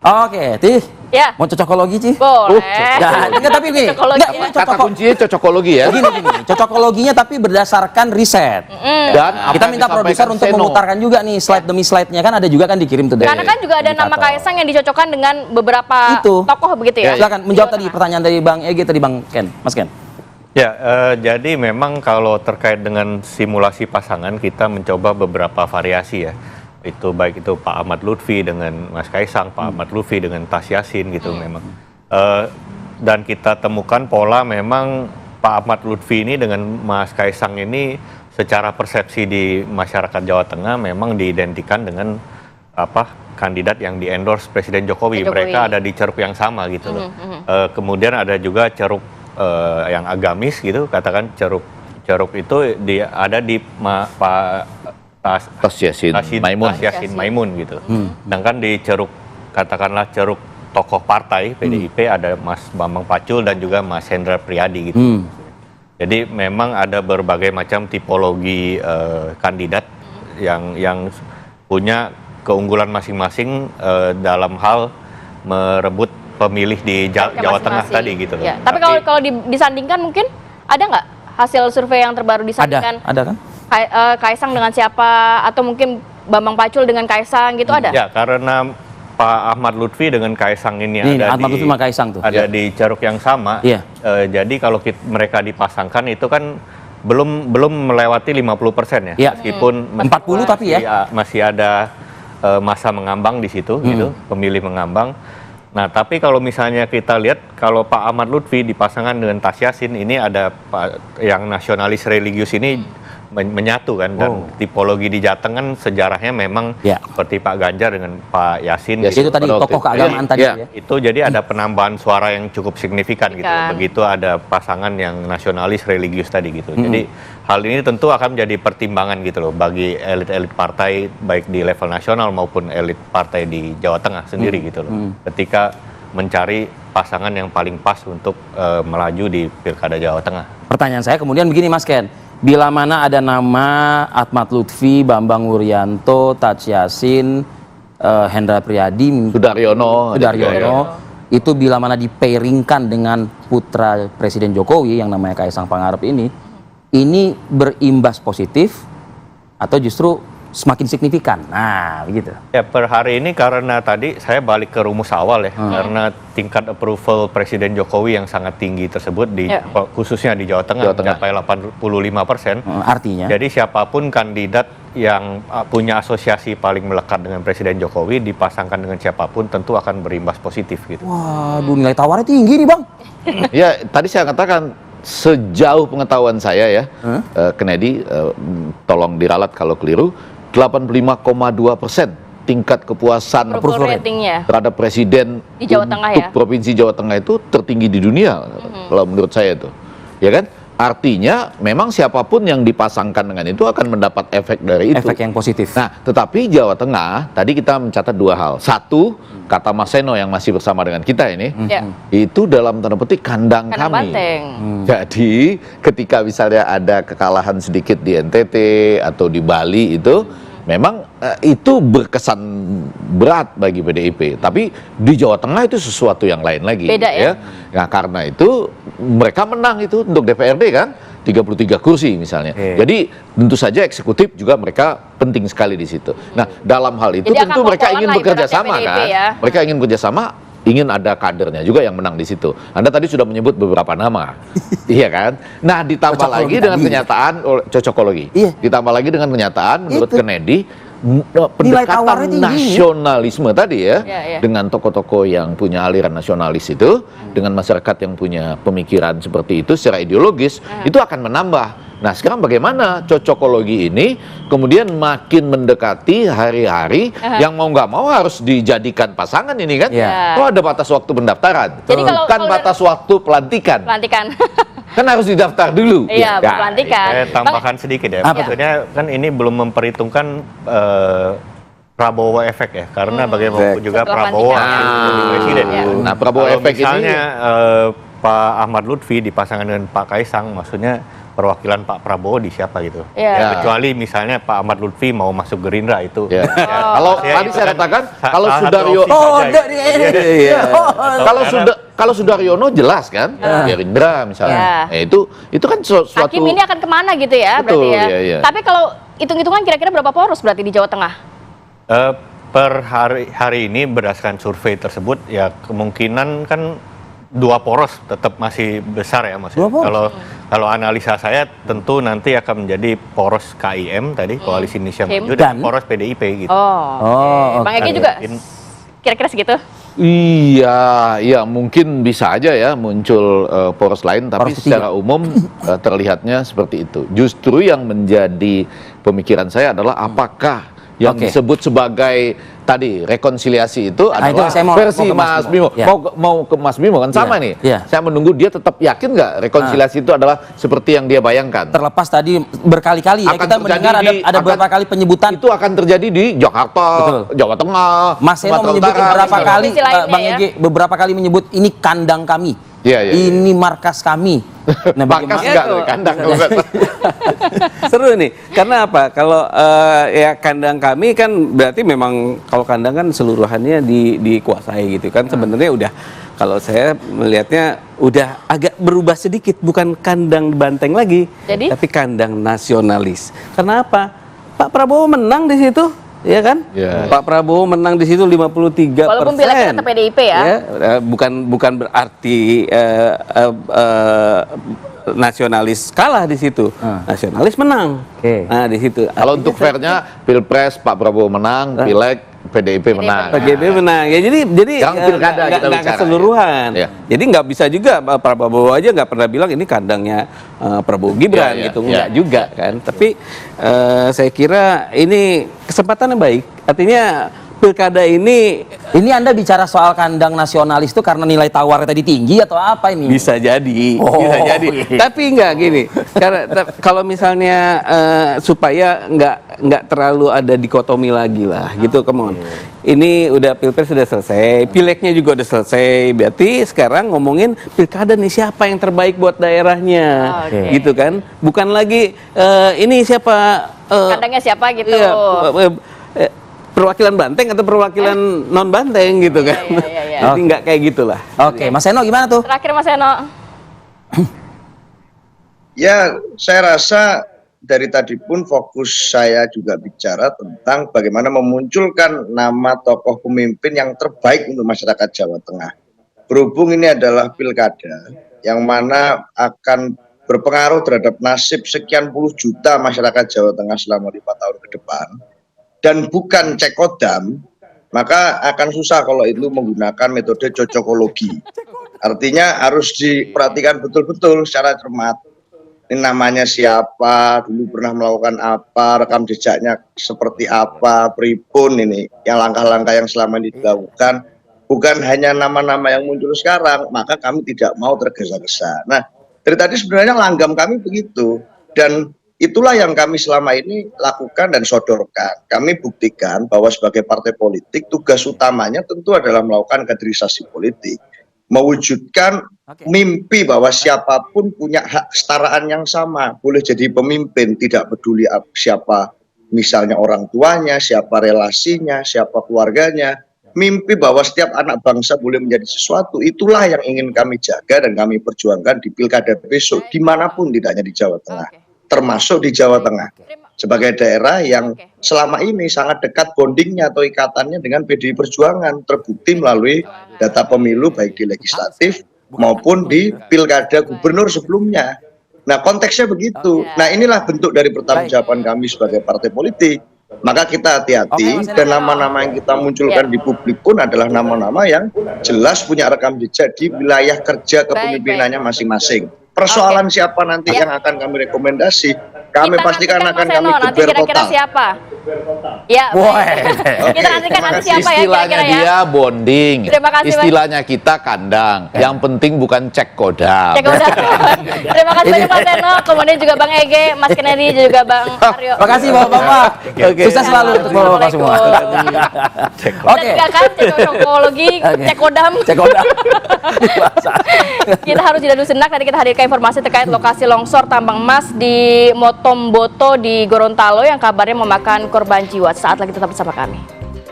Oke, Tih. Ya. Mau cocokologi, Ci? Boleh. Nah, enggak, tapi nih. Kata kuncinya cocokologi ya. Gini. Cocokologinya tapi berdasarkan riset. Dan Kita minta produser untuk memutarkan juga nih slide demi slide-nya, kan ada juga kan dikirim tuh. Karena kan juga ada nama Kaisang yang dicocokkan dengan beberapa tokoh begitu ya. Silakan menjawab tadi pertanyaan dari Bang Egi tadi, Bang Ken. Mas Ken. Ya, jadi memang kalau terkait dengan simulasi pasangan kita mencoba beberapa variasi ya. Itu baik itu Pak Ahmad Lutfi dengan Mas Kaisang, Pak Ahmad Lutfi dengan Tas Yassin gitu memang. Dan kita temukan pola memang Pak Ahmad Lutfi ini dengan Mas Kaisang ini secara persepsi di masyarakat Jawa Tengah memang diidentikan dengan kandidat yang di-endorse Presiden Jokowi. Mereka ada di ceruk yang sama gitu loh. Kemudian ada juga ceruk yang agamis gitu, katakan ceruk itu ada di Pak Tas Yassin Maimun gitu. Sedangkan di ceruk katakanlah ceruk tokoh partai PDIP ada Mas Bambang Pacul dan juga Mas Hendra Priyadi gitu. Jadi memang ada berbagai macam tipologi kandidat yang punya keunggulan masing-masing dalam hal merebut pemilih di Jawa Tengah tadi gitu loh. Ya. Tapi kalau disandingkan mungkin ada nggak hasil survei yang terbaru disandingkan? Ada kan? Kaisang dengan siapa, atau mungkin Bambang Pacul dengan Kaisang gitu ada? Ya, karena Pak Ahmad Lutfi dengan Kaisang ini ada Lutfi sama Kaisang tuh. Ada di ceruk yang sama. Jadi kalau mereka dipasangkan itu kan belum melewati 50% ya. Meskipun 40 tapi ya masih ada masa mengambang di situ gitu, pemilih mengambang. Nah, tapi kalau misalnya kita lihat kalau Pak Ahmad Lutfi dipasangkan dengan Tas Yassin, ini ada yang nasionalis religius ini menyatu kan, dan tipologi di Jateng kan sejarahnya memang seperti Pak Ganjar dengan Pak Yassin. Itu tadi tokoh keagamaan tadi ya. Itu jadi ada penambahan suara yang cukup signifikan gitu. Begitu ada pasangan yang nasionalis religius tadi gitu. Jadi hal ini tentu akan menjadi pertimbangan gitu loh bagi elit-elit partai baik di level nasional maupun elit partai di Jawa Tengah sendiri gitu loh. Ketika mencari pasangan yang paling pas untuk melaju di Pilkada Jawa Tengah. Pertanyaan saya kemudian begini, Mas Ken. Bila mana ada nama Ahmad Lutfi, Bambang Wuryanto, Tas Yassin, Hendra Priyadi, Sudaryono, itu bila mana dipairingkan dengan putra Presiden Jokowi yang namanya Kaisang Pangarep ini berimbas positif atau justru semakin signifikan? Nah, begitu. Ya, per hari ini karena tadi saya balik ke rumus awal ya, karena tingkat approval Presiden Jokowi yang sangat tinggi tersebut khususnya di Jawa Tengah mencapai 85%. Artinya? Jadi siapapun kandidat yang punya asosiasi paling melekat dengan Presiden Jokowi dipasangkan dengan siapapun tentu akan berimbas positif gitu. Waduh, nilai tawarnya tinggi nih, Bang. Ya, tadi saya katakan sejauh pengetahuan saya ya, Kennedy, tolong diralat kalau keliru, 85,2% tingkat kepuasan terhadap presiden di Jawa Tengah untuk Provinsi Jawa Tengah itu tertinggi di dunia, kalau menurut saya itu, ya kan? Artinya memang siapapun yang dipasangkan dengan itu akan mendapat efek dari itu. Efek yang positif. Nah, tetapi Jawa Tengah, tadi kita mencatat dua hal. Satu, kata Mas Seno yang masih bersama dengan kita ini, itu dalam tanda petik kandang kami. Jadi, ketika misalnya ada kekalahan sedikit di NTT atau di Bali itu, memang itu berkesan berat bagi PDIP. Tapi di Jawa Tengah itu sesuatu yang lain lagi. Beda ya? Nah, karena itu mereka menang itu untuk DPRD kan, 33 kursi misalnya. Jadi tentu saja eksekutif juga mereka penting sekali di situ. Nah, dalam hal itu jadi tentu mereka ingin bekerja sama PDIP, kan. Ya? Mereka ingin bekerja sama, ingin ada kadernya juga yang menang di situ. Anda tadi sudah menyebut beberapa nama. Iya kan? Nah, ditambah lagi dengan kenyataan cocokologi. Ditambah lagi dengan kenyataan menurut Kennedy pendekatan nasionalisme tadi ya, dengan tokoh-tokoh yang punya aliran nasionalis itu, dengan masyarakat yang punya pemikiran seperti itu secara ideologis, itu akan menambah. Nah, sekarang bagaimana cocokologi ini kemudian makin mendekati hari-hari yang mau nggak mau harus dijadikan pasangan ini kan? Oh, ada batas waktu pendaftaran, bukan batas waktu pelantikan. Kan harus didaftar dulu. Iya, pelantikan. Saya tambahkan sedikit ya. Maksudnya kan ini belum memperhitungkan Prabowo efek ya, karena bagaimanapun juga Prabowo jadi presiden. Nah, Prabowo efek misalnya Pak Ahmad Lutfi dipasangkan dengan Pak Kaisang, maksudnya perwakilan Pak Prabowo di siapa gitu. Iya. Kecuali misalnya Pak Ahmad Lutfi mau masuk Gerindra itu. Ya. Kalau tadi itu saya kan katakan kalau salah satu Sudaryono, opsi saja gitu. kalau Sudaryono jelas kan, Gerindra misalnya. Itu kan suatu. Hakim ini akan kemana gitu ya, Betul, berarti ya. iya. Tapi kalau hitung-hitungan kira-kira berapa poros berarti di Jawa Tengah? Per hari ini berdasarkan survei tersebut ya kemungkinan kan 2 poros tetap masih besar ya Mas. Kalau analisa saya tentu nanti akan menjadi poros KIM tadi Koalisi Indonesia Maju dan poros PDIP gitu. Bang Egi juga kira-kira segitu? Iya, mungkin bisa aja ya muncul poros lain, tapi secara umum terlihatnya seperti itu. Justru yang menjadi pemikiran saya adalah apakah yang disebut sebagai tadi rekonsiliasi itu adalah versi Mas Bimo. Mau ke Mas Bimo kan sama nih. Saya menunggu dia tetap yakin nggak rekonsiliasi itu adalah seperti yang dia bayangkan. Terlepas tadi berkali-kali ya kita mendengar ada beberapa kali penyebutan itu akan terjadi di Jakarta, Jawa Tengah, Mas Eno menyebut beberapa kali, Bang Egi beberapa kali menyebut ini kandang kami. Ini markas kami. Nah, markas enggak kandang. Seru nih, karena apa? Kalau ya kandang kami kan berarti memang kalau kandang kan seluruhannya dikuasai gitu kan. Sebenarnya udah, kalau saya melihatnya udah agak berubah sedikit, bukan kandang banteng lagi, tapi kandang nasionalis. Karena apa? Pak Prabowo menang di situ. Ya kan? Pak Prabowo menang di situ 53%. Walaupun pileknya tetap PDIP ya. Bukan berarti nasionalis kalah di situ. Nasionalis menang. Nah, di situ. Kalau untuk fairnya Pilpres Pak Prabowo menang, Pileg PDIP menang. PDIP menang. Ya jadi nggak keseluruhan. Jadi nggak bisa juga Pak Prabowo aja nggak pernah bilang ini kandangnya Prabowo Gibran gitu, nggak juga kan. Tapi saya kira ini kesempatan yang baik. Artinya pilkada ini Anda bicara soal kandang nasionalis itu karena nilai tawarnya tadi tinggi atau apa ini? Bisa jadi, bisa jadi. Tapi enggak gini, karena kalau misalnya supaya nggak terlalu ada dikotomi lagi lah, gitu, come on. Ini udah pilpres sudah selesai, pilegnya juga udah selesai, berarti sekarang ngomongin pilkada nih siapa yang terbaik buat daerahnya, gitu kan? Bukan lagi ini siapa kandangnya siapa gitu. Iya, perwakilan Banteng atau perwakilan non Banteng gitu kan. Jadi nggak kayak gitulah. Oke, Mas Eno gimana tuh? Terakhir Mas Eno. Ya, saya rasa dari tadi pun fokus saya juga bicara tentang bagaimana memunculkan nama tokoh pemimpin yang terbaik untuk masyarakat Jawa Tengah. Berhubung ini adalah pilkada yang mana akan berpengaruh terhadap nasib sekian puluh juta masyarakat Jawa Tengah selama 5 tahun ke depan, dan bukan cekodam, maka akan susah kalau itu menggunakan metode cocokologi. Artinya harus diperhatikan betul-betul secara cermat. Ini namanya siapa, dulu pernah melakukan apa, rekam jejaknya seperti apa, pripun ini, yang langkah-langkah yang selama ini dilakukan. Bukan hanya nama-nama yang muncul sekarang, maka kami tidak mau tergesa-gesa. Nah, dari tadi sebenarnya langgam kami begitu. Dan itulah yang kami selama ini lakukan dan sodorkan. Kami buktikan bahwa sebagai partai politik, tugas utamanya tentu adalah melakukan kaderisasi politik. Mewujudkan mimpi bahwa siapapun punya hak kesetaraan yang sama. Boleh jadi pemimpin, tidak peduli siapa misalnya orang tuanya, siapa relasinya, siapa keluarganya. Mimpi bahwa setiap anak bangsa boleh menjadi sesuatu, itulah yang ingin kami jaga dan kami perjuangkan di pilkada besok, dimanapun, tidak hanya di Jawa Tengah. Termasuk di Jawa Tengah sebagai daerah yang selama ini sangat dekat bondingnya atau ikatannya dengan PDI Perjuangan, terbukti melalui data pemilu baik di legislatif maupun di pilkada gubernur sebelumnya. Nah, konteksnya begitu. Nah, inilah bentuk dari pertanggungjawaban kami sebagai partai politik. Maka kita hati-hati, dan nama-nama yang kita munculkan di publik pun adalah nama-nama yang jelas punya rekam jejak di wilayah kerja kepemimpinannya masing-masing. Persoalan siapa nanti yang akan kami rekomendasi, kami pastikan akan kami geber total. Siapa? Ya, Woi. baik. Kita nantikan nanti siapa ya Istilahnya kira-kira ya. dia bonding. Terima kasih, Mas. Istilahnya kita kandang. Yang penting bukan cek kodam. Cek udah. Terima kasih banyak Mas Seno, kemudian juga Bang Ege, Mas Kennedy, juga Bang Aryo. Makasih Bapak-bapak. Oke. Sukses selalu untuk Bapak-bapak semua. Oke. Dan kan cekologi, cekodam. Cek kodam. Kita harus jeda dulu senak, nanti kita hadirkan informasi terkait lokasi longsor tambang emas di Motomboto di Gorontalo yang kabarnya memakan korban jiwa. Saat lagi tetap bersama kami.